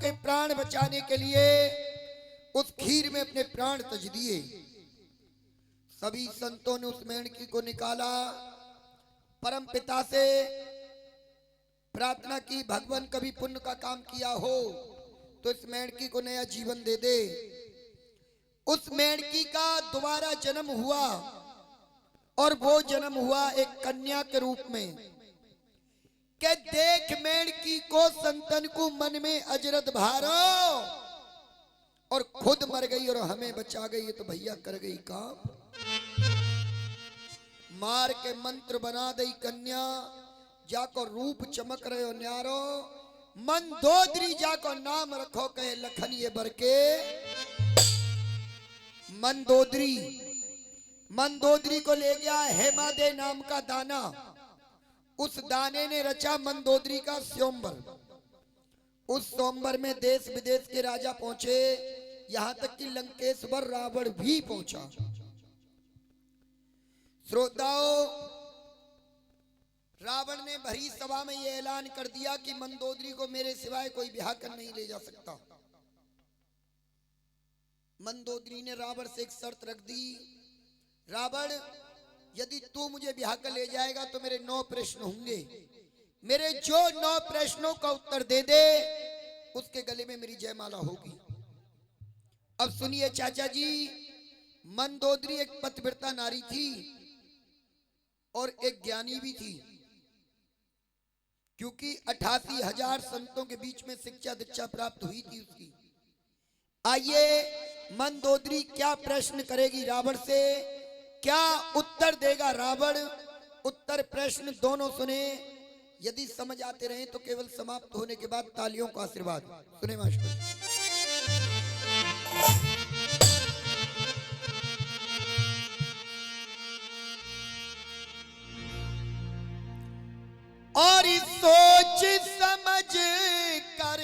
के प्राण बचाने के लिए उस खीर में अपने प्राण तज दिए। सभी संतों ने उस मेंढकी को निकाला, परम पिता से प्रार्थना की, भगवान कभी पुण्य का काम किया हो तो इस मेंढकी को नया जीवन दे दे। उस मेंढकी का दोबारा जन्म हुआ और वो जन्म हुआ एक कन्या के रूप में। के देख मेंढकी को संतन को मन में अजरत भारो और खुद मर गई और हमें बचा गई, तो भैया कर गई काम। मार के मंत्र बना दई कन्या, जाको रूप चमक रहे हो न्यारो, मंदोदरी जाको नाम रखो कहे लखन ये बरके। मंदोदरी को ले गया हेमादे नाम का दाना, उस दाने ने रचा मंदोदरी का स्वयंवर। उस स्वयंवर में देश विदेश के राजा पहुंचे, यहां तक कि लंकेश्वर रावण भी पहुंचा। श्रोताओं, रावण ने भरी सभा में यह ऐलान कर दिया कि मंदोदरी को मेरे सिवाय कोई ब्याह कर नहीं ले जा सकता। मंदोदरी ने रावण से एक शर्त रख दी, रावण यदि तू मुझे ब्याह कर ले जाएगा तो मेरे 9 प्रश्न होंगे, मेरे जो 9 प्रश्नों का उत्तर दे दे उसके गले में मेरी जयमाला होगी। अब सुनिए चाचा जी, मंदोदरी एक पतिव्रता नारी थी और एक ज्ञानी भी थी, क्योंकि 88,000 संतों के बीच में शिक्षा दीक्षा प्राप्त हुई थी उसकी। आइए मंदोदरी क्या प्रश्न करेगी रावण से, क्या उत्तर देगा रावण। उत्तर प्रश्न दोनों सुने, यदि समझ आते रहे तो केवल समाप्त होने के बाद तालियों का आशीर्वाद। सुने मास्टर। और सोच समझ कर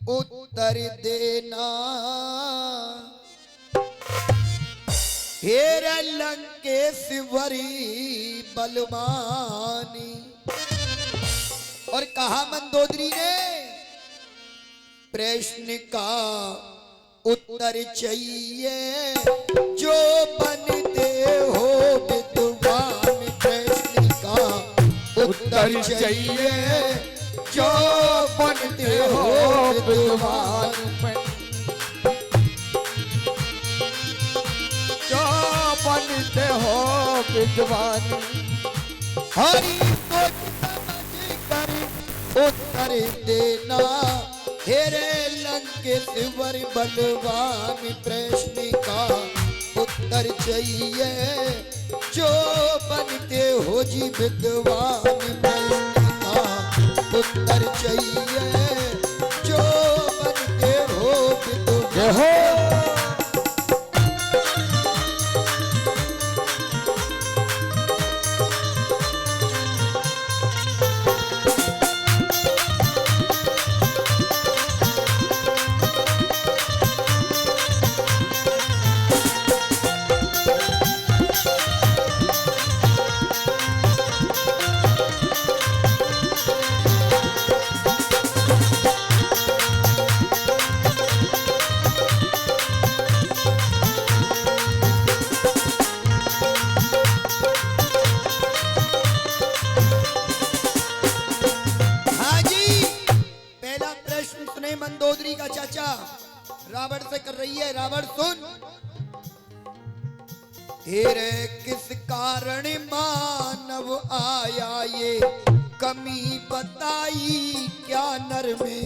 उत्तर देना, हेर लंकेश्वरी बलवानी। और कहा मंदोदरी ने, प्रश्न का उत्तर चाहिए जो बनते हो विद्वान। प्रश्न का उत्तर चाहिए जो बनते हो विद्वान। जो बनते हो विद्वान। हरि सोच समझ कर उत्तर देना, हेरे लंकेश्वर बलवान। प्रश्न का उत्तर चाहिए जो बनते हो जी विद्वान। प्रश्न का उत्तर चाहिए जो बनते हो विद्वान। मंदोदरी का चाचा रावण से कर रही है। रावण सुन, हेरे किस कारण मानव आया ये कमी बताई क्या नर में।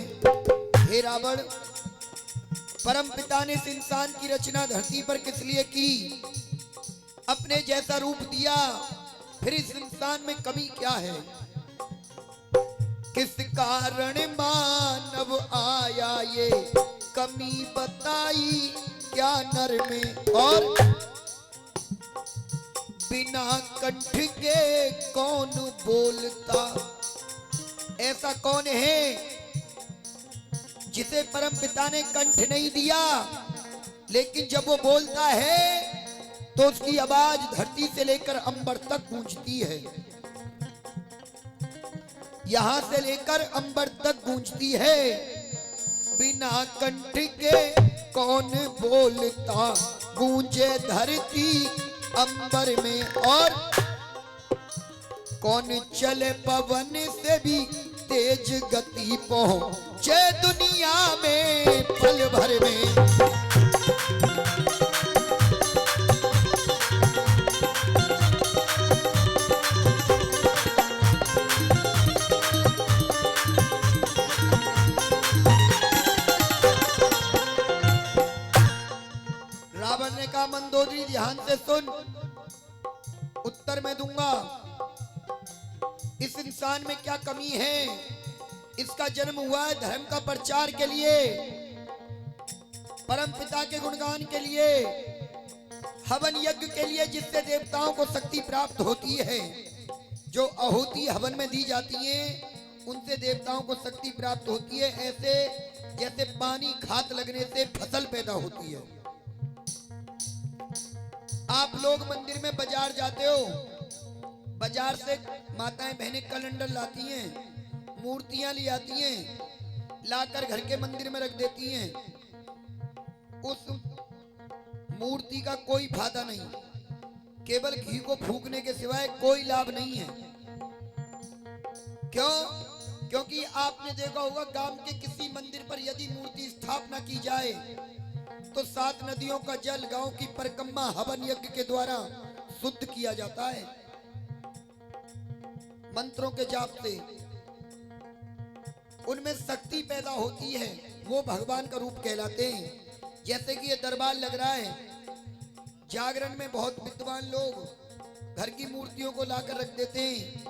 हे रावण, परम पिता ने इस इंसान की रचना धरती पर किस लिए की, अपने जैसा रूप दिया, फिर इस इंसान में कमी क्या है। किस कारण मानव आया ये कमी बताई क्या नर में। और बिना कंठ के कौन बोलता, ऐसा कौन है जिसे परम पिता ने कंठ नहीं दिया, लेकिन जब वो बोलता है तो उसकी आवाज धरती से लेकर अंबर तक गूंजती है, यहां से लेकर अंबर तक गूंजती है। बिना कंठ के कौन बोलता, गूंजे धरती अंबर में। और कौन चले पवन से भी तेज गति, पहुंचे दुनिया में पल भर में। रावण ने कहा मंदोदरी ध्यान से सुन, उत्तर मैं दूंगा। इस इंसान में क्या कमी है? इसका जन्म हुआ है धर्म का प्रचार के लिए, परम पिता के गुणगान के लिए, हवन यज्ञ के लिए, जिससे देवताओं को शक्ति प्राप्त होती है। जो आहुति हवन में दी जाती है उनसे देवताओं को शक्ति प्राप्त होती है। ऐसे जैसे पानी खाद लगने से फसल पैदा होती है। आप लोग मंदिर में बाजार जाते हो, बाजार से माताएं बहनें कैलेंडर लाती हैं, मूर्तियां ले आती हैं, लाकर घर के मंदिर में रख देती हैं। उस मूर्ति का कोई फायदा नहीं, केवल घी को फूकने के सिवाय कोई लाभ नहीं है। क्यों? क्योंकि आपने देखा होगा गांव के किसी मंदिर पर यदि मूर्ति स्थापना की जाए तो 7 नदियों का जल गांव की परिक्रमा हवन यज्ञ के द्वारा शुद्ध किया जाता है, मंत्रों के जाप से। उनमें शक्ति पैदा होती है, वो भगवान का रूप कहलाते हैं। जैसे कि ये दरबार लग रहा है, जागरण में बहुत विद्वान लोग घर की मूर्तियों को लाकर रख देते हैं।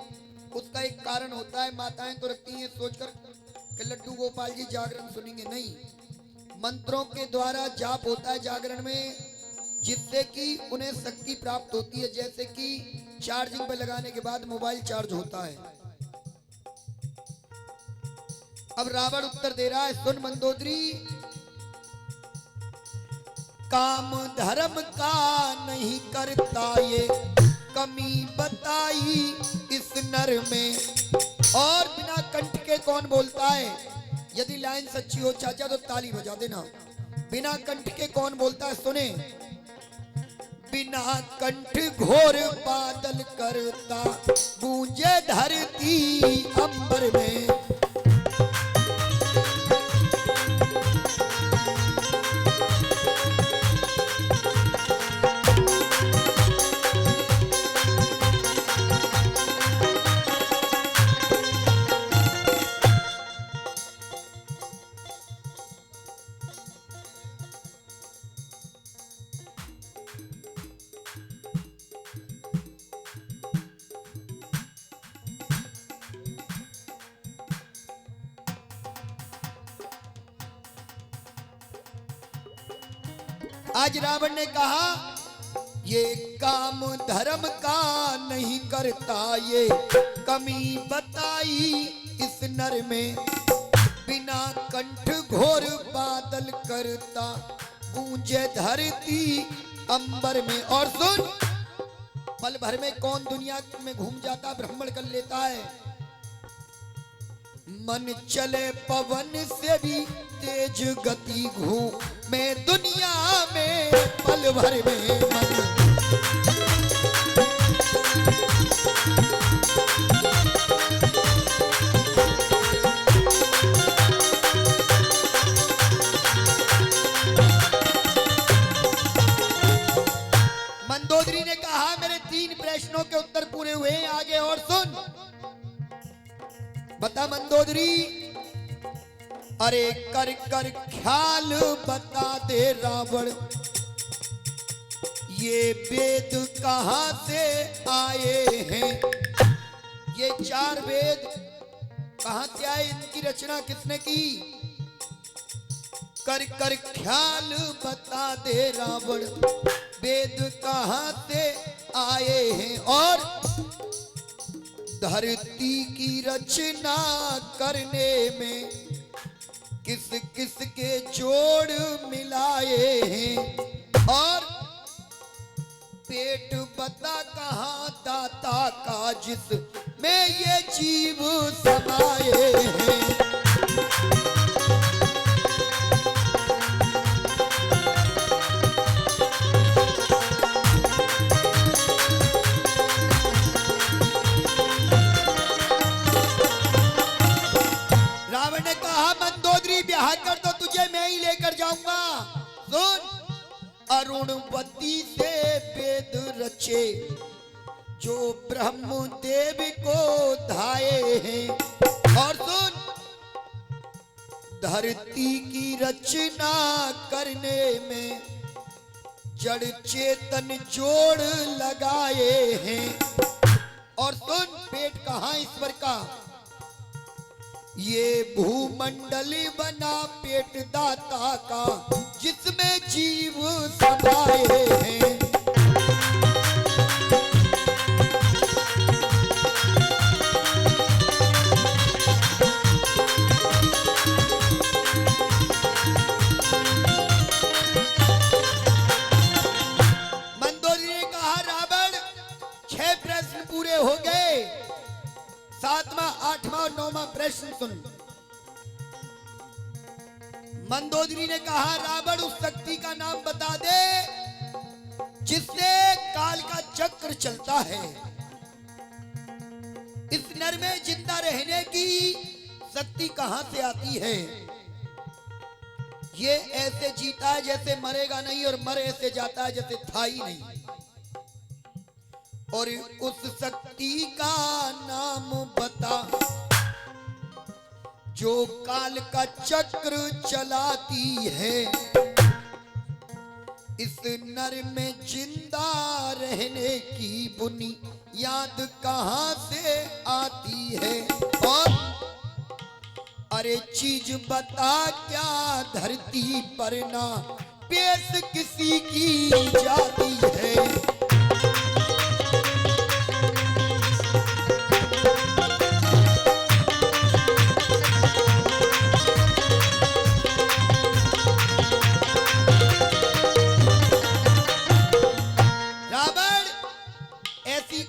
उसका एक कारण होता है, माताएं तो रखती हैं सोचकर कि लड्डू गोपाल जी जागरण सुनेंगे, नहीं, मंत्रों के द्वारा जाप होता है जागरण में, जिससे कि उन्हें शक्ति प्राप्त होती है। जैसे कि चार्जिंग पे लगाने के बाद मोबाइल चार्ज होता है। अब रावण उत्तर दे रहा है, सुन मंदोदरी, काम धर्म का नहीं करता, ये कमी बताई इस नर में। और बिना कंठ के कौन बोलता है? यदि लाइन सच्ची हो चाचा तो ताली बजा देना। बिना कंठ के कौन बोलता है? सुने, बिना कंठ घोर बादल करता, गूंजे धरती अंबर में। आज रावण ने कहा, ये काम धर्म का नहीं करता, ये कमी बताई इस नर में। बिना कंठ घोर बादल करता, गूंजे धरती अंबर में। और सुन, पल भर में कौन दुनिया में घूम जाता, भ्रमण कर लेता है। मन चले पवन से भी तेज गति, घूमे दुनिया में पल भर में। मंदोदरी ने कहा, मेरे 3 प्रश्नों के उत्तर पूरे हुए हैं, आगे और सुन। बता मंदोदरी, अरे कर कर ख्याल बता दे रावण, ये वेद कहां से आए हैं? ये 4 वेद कहां से आए, इनकी रचना किसने की? कर कर ख्याल बता दे रावण, वेद कहां से आए हैं? और धरती की रचना करने में किस किस के जोड़ मिलाए हैं? और पेट बता कहां दाता का, जिस में ये जीव समाये हैं? ने कहा मंदोदरी ब्याह कर तो तुझे मैं ही लेकर जाऊंगा। सुन, अरुणवती से वेद रचे जो ब्रह्मदेव को धाये हैं। और सुन, धरती की रचना करने में जड़ चेतन जोड़ लगाए हैं। और सुन, पेट कहाँ ईश्वर का, ये भूमंडल बना पेट दाता का जिसमें जीव समाये हैं। मंदोदरी ने कहा रावण, 6 प्रश्न पूरे हो गए, 7वां 8वां और 9वां प्रश्न सुन। मंदोदरी ने कहा रावण, उस शक्ति का नाम बता दे जिससे काल का चक्र चलता है। इस नर में जिंदा रहने की शक्ति कहां से आती है? ये ऐसे जीता है जैसे मरेगा नहीं, और मरे ऐसे जाता है जैसे था ही नहीं। और उस शक्ति का नाम बता जो काल का चक्र चलाती है। इस नर में जिंदा रहने की बुनियाद कहां से आती है? और अरे चीज बता क्या धरती पर ना पेश किसी की जाती है?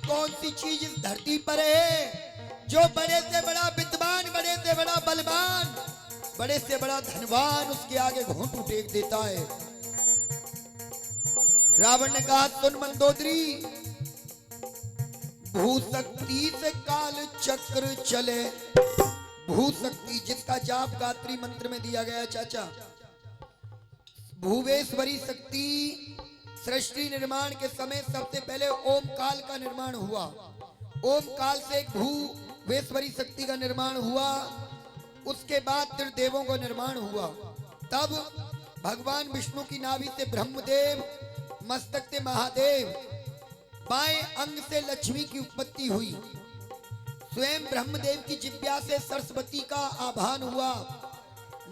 कौन सी चीज इस धरती पर है जो बड़े से बड़ा विद्वान, बड़े से बड़ा बलवान, बड़े से बड़ा धनवान उसके आगे घुटने टेक देता है? रावण ने कहा सुन मंदोदरी, भूशक्ति से काल चक्र चले। भूशक्ति जिसका जाप गायत्री मंत्र में दिया गया चाचा, भुवेश्वरी शक्ति सृष्टि निर्माण के समय सबसे पहले ओम काल का निर्माण हुआ। ओम काल से एक भुवेश्वरी शक्ति का निर्माण हुआ, उसके बाद त्रिदेवों का निर्माण हुआ। तब भगवान विष्णु की नाभि से ब्रह्मदेव, मस्तक से महादेव, बाएं अंग से लक्ष्मी की उत्पत्ति हुई। स्वयं ब्रह्मदेव की जिह्वा से सरस्वती का आभान हुआ।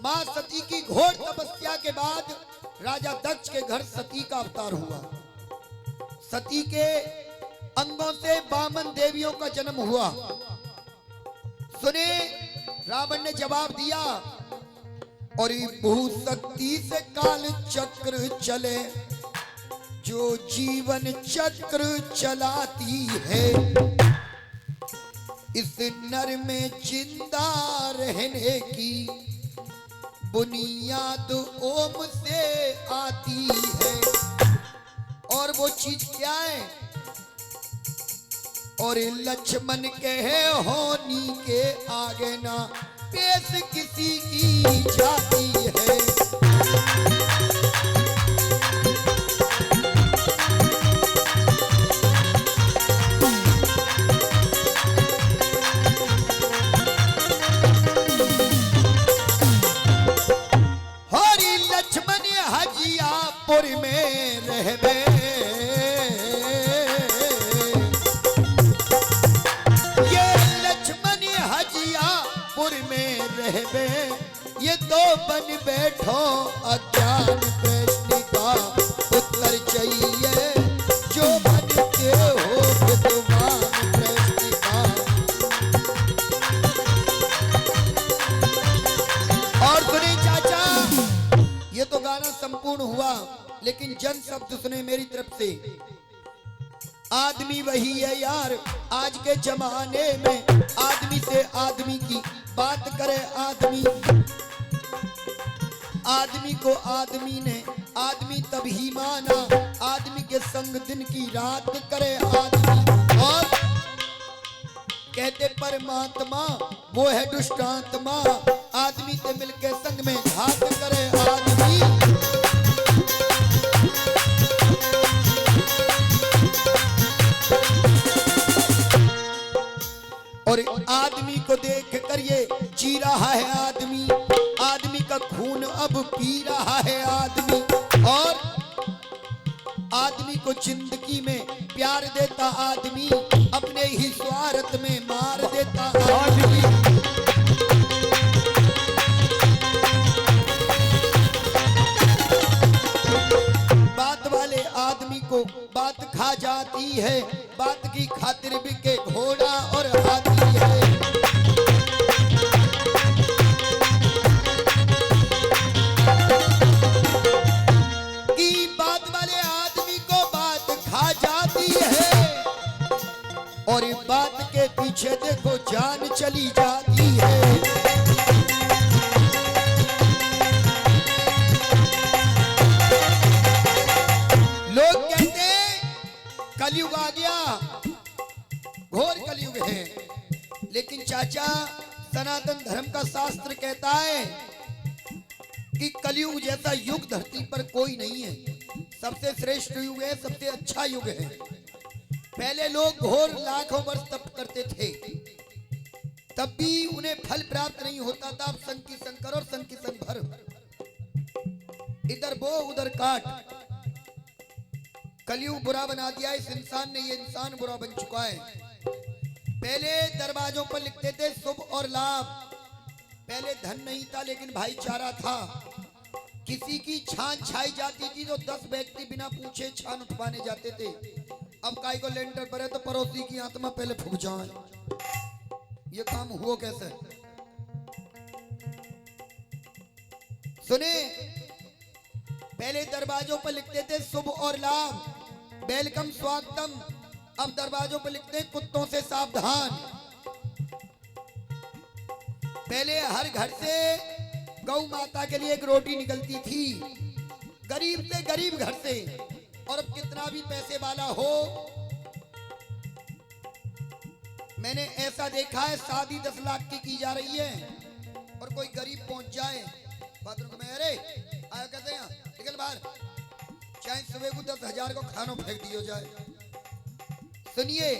मां सती की घोर तपस्या के बाद राजा दक्ष के घर सती का अवतार हुआ। सती के अंगों से वामन देवियों का जन्म हुआ। सुने, रावण ने जवाब दिया, और भूशक्ति से काल चक्र चले जो जीवन चक्र चलाती है। इस नर में जिंदा रहने की बुनियाद ओम से आती है। और वो चीज क्या है? और लक्ष्मण कहे होनी के आगे ना पेश किसी की जाती है। हजियापुर में रहबे, ये लक्ष्मण हजियापुर में रहबे, ये तो बन बैठो अज्ञान प्रश्न का उत्तर चाहिए जो बनते हो विद्वान प्रश्न का। और सुने चाचा, ये तो गाना संपूर्ण हुआ, लेकिन जन शब्द सुने मेरी तरफ से। आदमी वही है यार आज के जमाने में, आदमी से आदमी की बात करे आदमी। आदमी को आदमी ने आदमी तभी माना, आदमी के संग दिन की रात करे आदमी। और कहते परमात्मा वो है दुष्टात्मा, आदमी से मिलके संग में घात करे आदमी। और आदमी को देख कर ये जी रहा है आदमी, आदमी का खून अब पी रहा है आदमी। और आदमी को जिंदगी में प्यार देता आदमी, अपने ही स्वार्थ में मार देता आदमी। बात वाले आदमी को बात खा जाती है, बात की खातिर बिके घोड़ा और हाथी है। कि बात वाले आदमी को बात खा जाती है और बात के पीछे देखो जान चली जाती है। लोग कहते कलयुग आ गया, घोर कलयुग है, लेकिन चाचा सनातन धर्म का शास्त्र कहता है कि कलयुग जैसा युग धरती पर कोई नहीं है। सबसे श्रेष्ठ युग है, सबसे अच्छा युग है। पहले लोग घोर लाखों वर्ष तप करते थे, तब भी उन्हें फल प्राप्त नहीं होता था। अब संग की संग कर और संग की संग भर, इधर बो उधर काट। कलयुग बुरा बना दिया इस इंसान ने, ये इंसान बुरा बन चुका है। पहले दरवाजों पर लिखते थे शुभ और लाभ। पहले धन नहीं था लेकिन भाईचारा था। किसी की छान छाई जाती थी तो 10 व्यक्ति बिना पूछे छान उठवाने जाते थे। अब काय को लेंटर पर है तो पड़ोसी की आत्मा पहले फूक जाए। ये काम हुआ कैसे? सुने, पहले दरवाजों पर लिखते थे शुभ और लाभ, वेलकम स्वागतम। अब दरवाजों पर लिखते हैं कुत्तों से सावधान। पहले हर घर से गौ माता के लिए एक रोटी निकलती थी, गरीब से गरीब घर से। और अब कितना भी पैसे वाला हो, मैंने ऐसा देखा है शादी 10 लाख की जा रही है और कोई गरीब पहुंच जाए बाथरूम में, अरे आया कहते हैं निकल बाहर, चाहे सुबह को 10,000 को खानों फेंक दियो जाए। सुनिए,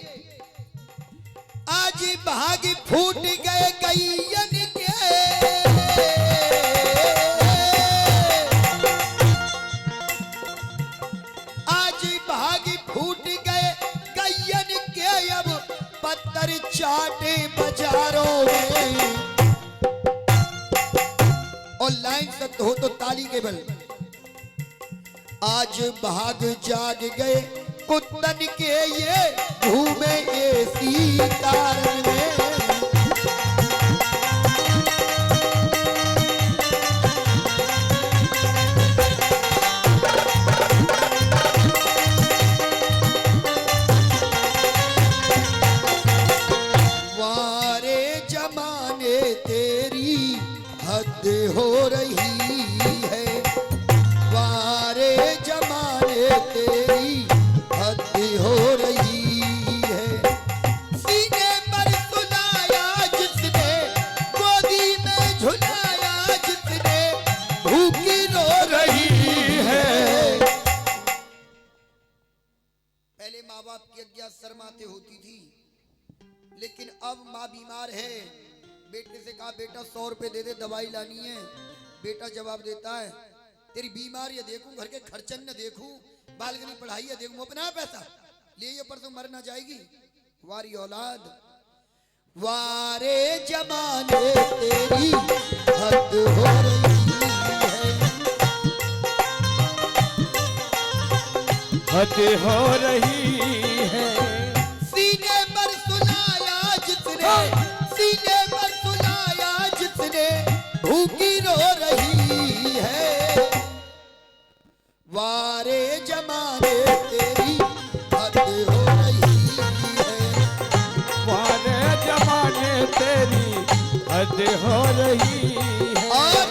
आज भाग फूट गए गैयन के, आज भाग फूट गए गैयन के, अब पत्थर चाटे बाजारों में। और लाइन सख्त हो तो ताली के बल। आज भाग जाग गए कुत्तन के, ये घूमे ऐसी कारण में। वारे जमाने तेरी हद हो रही है, वारे जमाने तेरी हद हो रही है। सीने पर सुलाया जिसने, गोदी में झुलाया जिसने, भूखी रो रही है। पहले माँ बाप की आज्ञा शर्माते होती थी, लेकिन अब माँ बीमार है, बेटे से कहा बेटा 100 रुपए दे दे, दवाई लानी है। बेटा जवाब देता है तेरी बीमारी है देखूं, घर के खर्चन न देखूं, बालकनी पढ़ाई है देखूं, अपना पैसा ले ये पर तो मर ना जाएगी। वारी औलाद, वारे जमाने तेरी हद हो रही है, हद हो रही है। सीने पर सुलाया जिसने, सीने पर सुलाया जिसने, भूखी रो रही है। वारे जमाने तेरी हद हो रही है, वारे जमाने तेरी हद हो रही है। और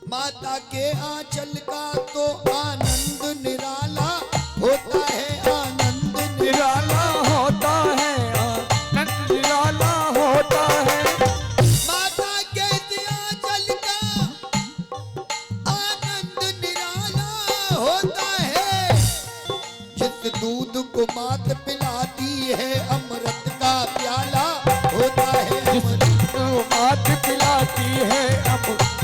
माता के आंचल का तो आनंद निराला होता है, आनंद निराला होता है, आनंद निराला होता है। माता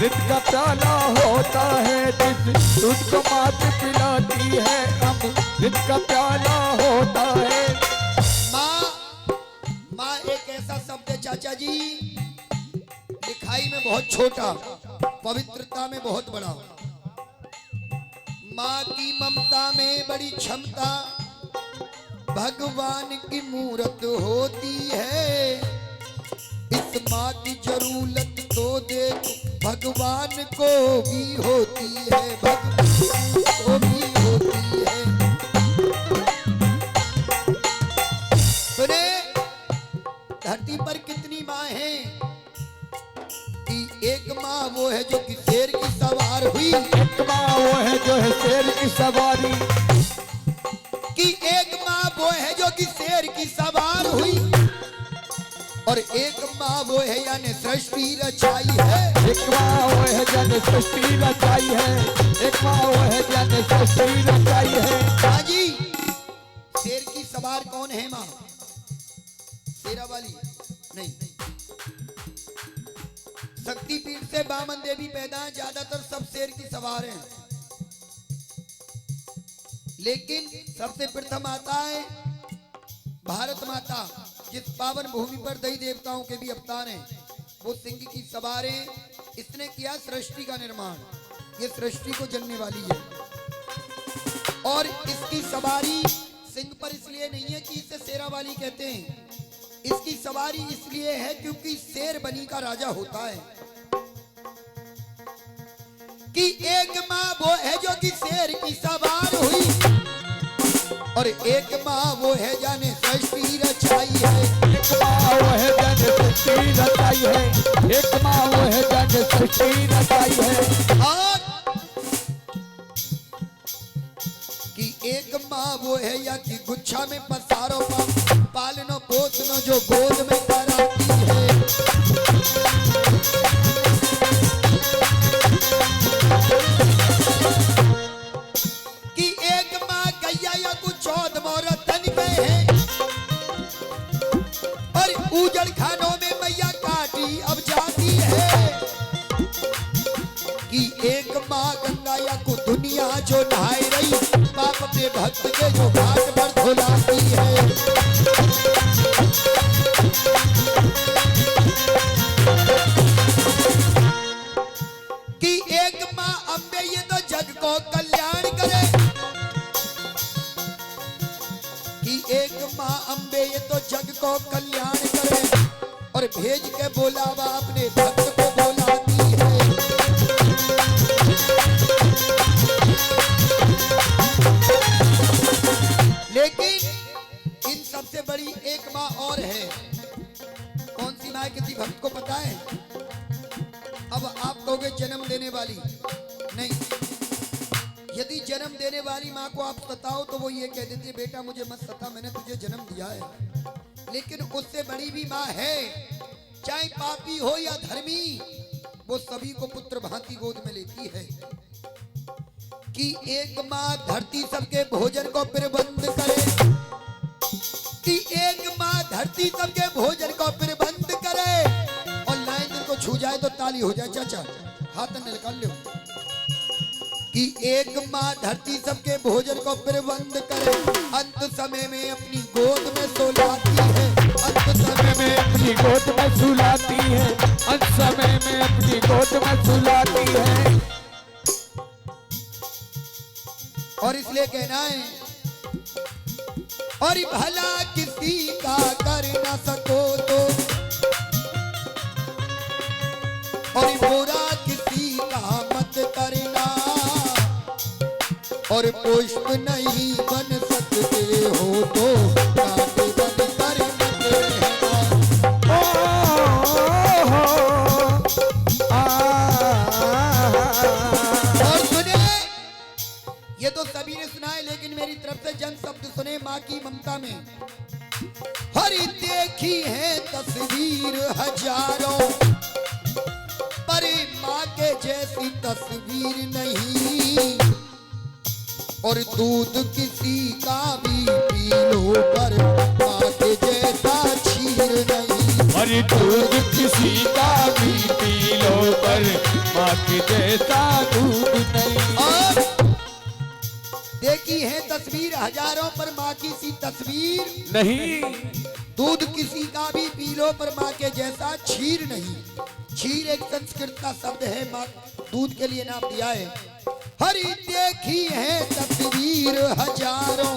अमृत का प्याला होता है जिस दूध को मात पिलाती है, अमृत का प्याला होता है। माँ एक ऐसा शब्द है चाचा जी, दिखाई में बहुत छोटा, पवित्रता में बहुत बड़ा। माँ की ममता में बड़ी क्षमता, भगवान की मूरत होती है। इस माँ की जरूरत तो देख भगवान को भी होती है, भगवान को भी होती है। सुने, धरती पर कितनी माँ हैं? कि एक माँ वो है जो कि शेर की सवार हुई, एक माँ वो है जो है शेर की सवारी, कि एक माँ वो है जो कि शेर की सवार हुई, और एक माँ वो है यानी सृष्टि रचाई है। एक माँ वो है जन सृष्टि रचाई है, एक माँ वो है जन सृष्टि रचाई है। हाँ जी, शेर की सवार कौन है माँ? शेरा वाली नहीं। शक्तिपीठ से बामन देवी पैदा है, ज्यादातर सब शेर की सवार हैं, लेकिन सबसे प्रथम आता है भारत माता, जिस पावन भूमि पर देवी देवताओं के भी अवतार हैं, वो सिंह की सवार हैं। इसने किया सृष्टि का निर्माण, ये सृष्टि को जनने वाली है। और इसकी सवारी सिंह पर इसलिए नहीं है कि इसे शेरा वाली कहते हैं, इसकी सवारी इसलिए है क्योंकि शेर बनी का राजा होता है। कि एक माँ वो है जो कि शेर की सवार हुई, और एक माँ वो है जाने सृष्टि रचाई है। एक माँ वो है जन सृष्टि रचाई है, एक माँ वो है जन सृष्टि रचाई है। और कि एक माँ वो है या कि गुच्छा में पसारो पालनो पोसनो जो गोद में कराती है। कि एक माँ गैया या कुछ चौद मोरतन में है, और उजड़ खानों में मैया काटी अब जाती है। कि एक माँ गंगा या को दुनिया जो नहाए रही, बाप अपने भक्त के जो घाट पर धुलाती है। कि एक माँ अम्बे ये तो जग को कल्याण करे, कि एक माँ अम्बे ये तो जग को कल्याण करे, और भेज के बोलावा अपने भक्त को बुलाती है। लेकिन इन सबसे बड़ी एक माँ और है। कौन सी माँ है किसी भक्त को पता है? अब आप कहोगे जन्म देने वाली, नहीं। यदि जन्म देने वाली माँ को आप सताओ तो वो ये कह देती है बेटा मुझे मत सता, मैंने तुझे जन्म दिया है। लेकिन उससे बड़ी भी माँ है, चाहे पापी हो या धर्मी, वो सभी को पुत्र भांति गोद में लेती है। कि एक माँ धरती सबके भोजन को प्रबंध करे, कि एक माँ धरती सबके भोजन को प्रबंध करे, और लाइन दिल को छू जाए तो ताली हो जाए। चाचा हाथ निकाल लो। कि एक माँ धरती सबके भोजन को प्रबंध करे, अंत समय में अपनी गोद में सुलाती है। अंत समय में अपनी गोद में सुलाती है, अंत समय में अपनी गोद में सुलाती है। और इसलिए कहना है, और भला किसी का कर ना सको तो, और बुरा किसी का मत करना, और पुष्प नहीं बन सकते हो तो कांटे बन कर मत रहना। और सुने, ये तो सभी ने सुना है, लेकिन मेरी तरफ से जन शब्द सुने माँ की ममता में। हरी देखी है तस्वीर हजारों, पर माँ के जैसी तस्वीर नहीं, और दूध किसी का भी पी लो पर माँ के जैसा क्षीर नहीं। और दूध किसी का भी पी लो पर माँ के जैसा दूध नहीं। और देखी है तस्वीर हजारों पर माँ की सी तस्वीर नहीं, दूध किसी का भी पी लो पर माँ के जैसा छीर नहीं। छीर एक संस्कृत का शब्द है, माँ दूध के लिए नाम दिया है। हरी देखी है तस्वीर हजारों,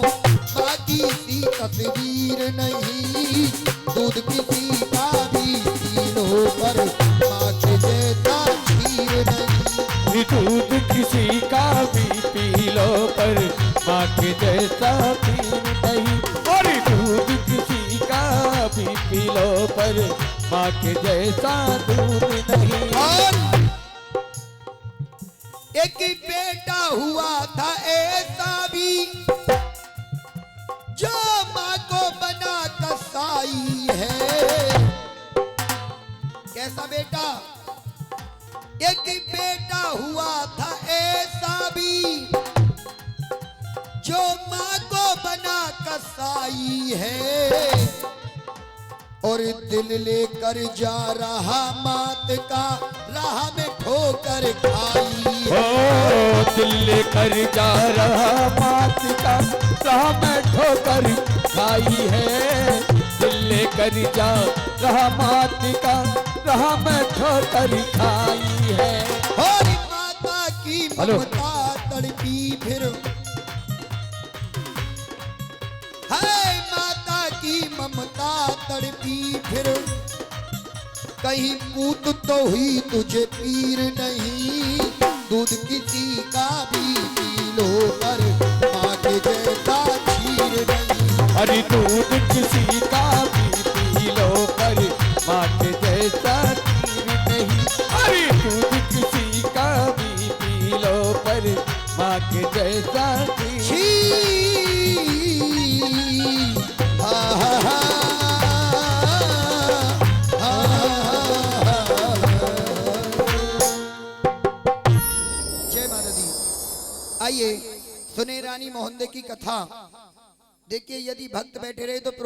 माँ की सी तस्वीर नहीं। दूध किसी का भी पी लो पर माँ के जैसा छीर नहीं। दूध किसी का भी पी लो पर माँ के जैसा पीर नहीं। और दूध किसी का भी पी लो पर माँ के जैसा दूध नहीं। और एक बेटा हुआ था ऐसा भी जो माँ को बना कसाई है। कैसा बेटा? एक बेटा हुआ था ऐसा भी जो माँ को बना कसाई है। और दिल लेकर जा रहा मात का राह में ठोकर खाई है। ओ दिल लेकर जा रहा मात का राह में ठोकर खाई है। दिल लेकर जा रहा मात का राह में ठोकर खाई है। और माता की ममता तड़पी फिर है, माता की ममता तड़पी फिर कहीं पूत तो हुई तुझे पीर नहीं। दूध किसी का भी पी लो पर माँ के जैसा छीर नहीं। अरे दूध किसी का भी पी लो पर माँ के जैसा खीर नहीं। अरे दूध किसी का भी पी लो पर माँ के जैसा खीर। जय माता दी। आइए सुने रानी मोहन की कथा। देखिए यदि भक्त बैठे रहे तो